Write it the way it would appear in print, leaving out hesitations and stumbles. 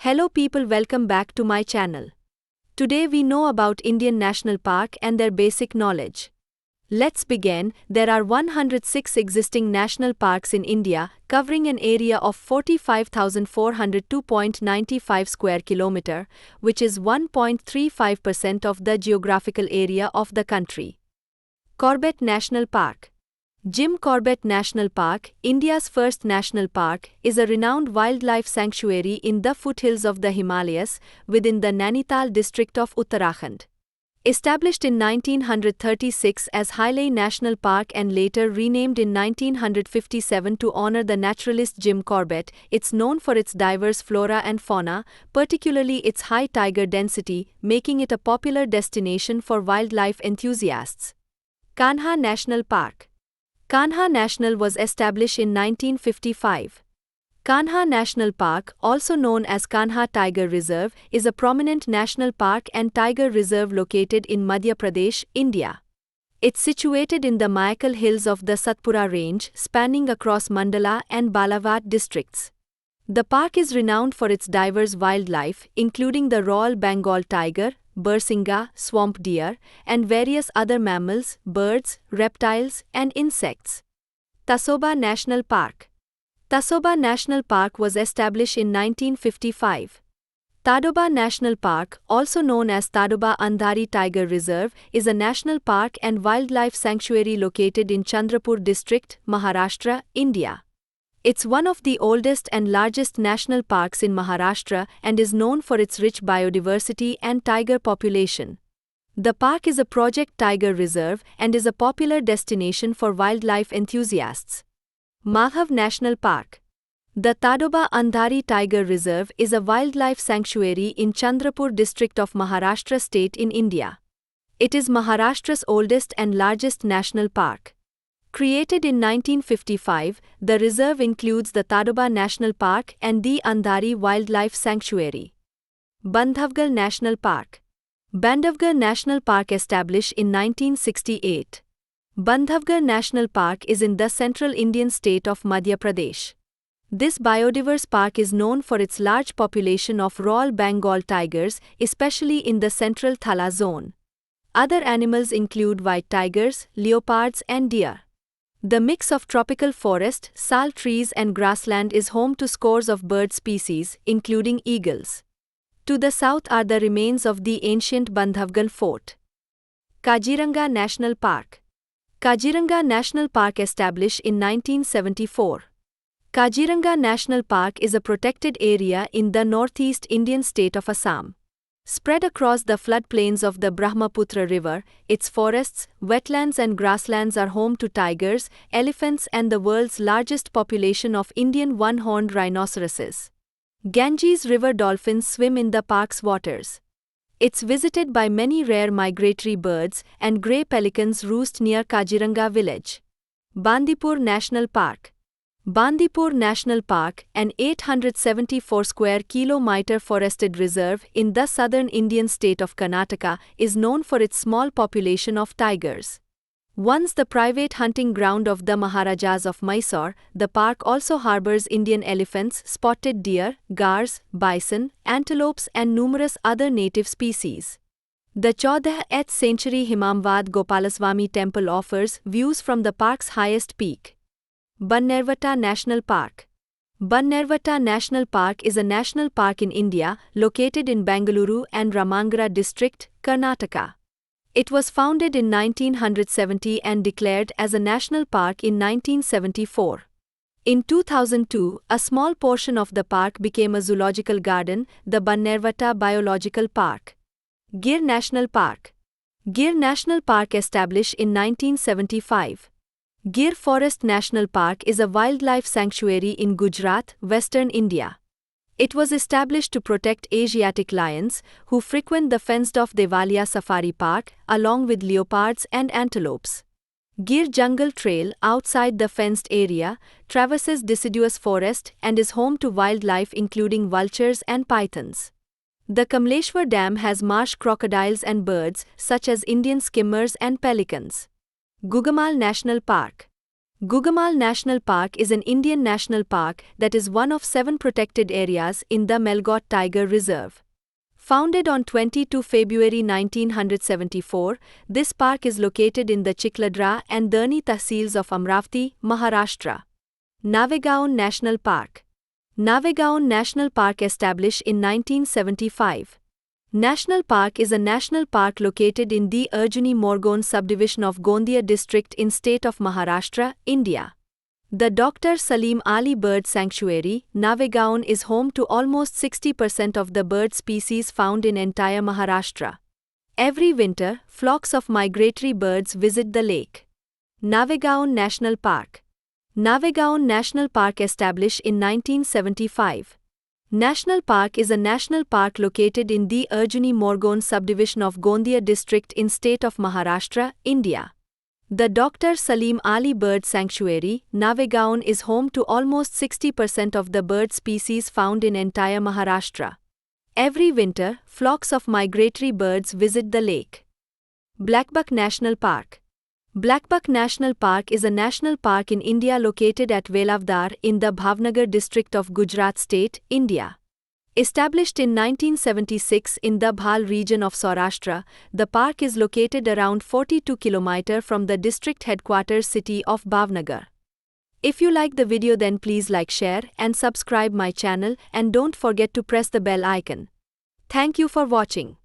Hello people, welcome back to my channel. Today we know about Indian National Park and their basic knowledge. Let's begin. There are 106 existing national parks in India, covering an area of 45,402.95 square kilometer, which is 1.35% of the geographical area of the country. Corbett National Park. Jim Corbett National Park, India's first national park, is a renowned wildlife sanctuary in the foothills of the Himalayas, within the Nainital district of Uttarakhand. Established in 1936 as Hailey National Park and later renamed in 1957 to honor the naturalist Jim Corbett, it's known for its diverse flora and fauna, particularly its high tiger density, making it a popular destination for wildlife enthusiasts. Kanha National Park. Kanha National was established in 1955. Kanha National Park, also known as Kanha Tiger Reserve, is a prominent national park and tiger reserve located in Madhya Pradesh, India. It's situated in the Maekal Hills of the Satpura Range, spanning across Mandala and Balawat districts. The park is renowned for its diverse wildlife, including the Royal Bengal tiger, Barsinga, swamp deer, and various other mammals, birds, reptiles, and insects. Tasoba National Park. Tasoba National Park was established in 1955. Tadoba National Park, also known as Tadoba Andhari Tiger Reserve, is a national park and wildlife sanctuary located in Chandrapur district, Maharashtra, India. It's one of the oldest and largest national parks in Maharashtra and is known for its rich biodiversity and tiger population. The park is a Project Tiger Reserve and is a popular destination for wildlife enthusiasts. Maghav National Park. The Tadoba Andhari Tiger Reserve is a wildlife sanctuary in Chandrapur district of Maharashtra state in India. It is Maharashtra's oldest and largest national park. Created in 1955, the reserve includes the Tadoba National Park and the Andhari Wildlife Sanctuary. Bandhavgarh National Park. Bandhavgarh National Park established in 1968. Bandhavgarh National Park is in the central Indian state of Madhya Pradesh. This biodiverse park is known for its large population of Royal Bengal tigers, especially in the central Thala zone. Other animals include white tigers, leopards, and deer. The mix of tropical forest, sal trees and grassland is home to scores of bird species, including eagles. To the south are the remains of the ancient Bandhavgarh fort. Kaziranga National Park. Kaziranga National Park established in 1974. Kaziranga National Park is a protected area in the northeast Indian state of Assam. Spread across the floodplains of the Brahmaputra River, its forests, wetlands and grasslands are home to tigers, elephants and the world's largest population of Indian one-horned rhinoceroses. Ganges River dolphins swim in the park's waters. It's visited by many rare migratory birds and grey pelicans roost near Kaziranga village. Bandipur National Park. Bandipur National Park, an 874 square kilometer forested reserve in the southern Indian state of Karnataka, is known for its small population of tigers. Once the private hunting ground of the Maharajas of Mysore, the park also harbors Indian elephants, spotted deer, gars, bison, antelopes and numerous other native species. The 14th century Himamwad Gopalaswamy temple offers views from the park's highest peak. Bannervata National Park. Bannervata National Park is a national park in India, located in Bengaluru and Ramangara district, Karnataka. It was founded in 1970 and declared as a national park in 1974. In 2002, a small portion of the park became a zoological garden, the Bannervata Biological Park. Gir National Park. Gir National Park established in 1975. Gir Forest National Park is a wildlife sanctuary in Gujarat, Western India. It was established to protect Asiatic lions, who frequent the fenced-off Devalia Safari Park, along with leopards and antelopes. Gir Jungle Trail, outside the fenced area, traverses deciduous forest and is home to wildlife including vultures and pythons. The Kamleshwar Dam has marsh crocodiles and birds, such as Indian skimmers and pelicans. Gugamal National Park. Gugamal National Park is an Indian national park that is one of 7 protected areas in the Melghat Tiger Reserve. Founded on 22 February 1974, this park is located in the Chikladra and Durni Tahsils of Amravati, Maharashtra. Navegaon National Park. Navegaon National Park established in 1975. National Park is a national park located in the Arjuni Morgon subdivision of Gondia district in state of Maharashtra, India. The Dr. Salim Ali Bird Sanctuary, Navegaon is home to almost 60% of the bird species found in entire Maharashtra. Every winter, flocks of migratory birds visit the lake. Navegaon National Park. Navegaon National Park established in 1975. National Park is a national park located in the Arjuni Morgon subdivision of Gondia district in state of Maharashtra, India. The Dr. Salim Ali Bird Sanctuary, Navegaon is home to almost 60% of the bird species found in entire Maharashtra. Every winter, flocks of migratory birds visit the lake. Blackbuck National Park. Blackbuck National Park is a national park in India located at Velavdar in the Bhavnagar district of Gujarat state, India. Established in 1976 in the Bhal region of Saurashtra, the park is located around 42 km from the district headquarters city of Bhavnagar. If you like the video, then please like, share and subscribe my channel, and don't forget to press the bell icon. Thank you for watching.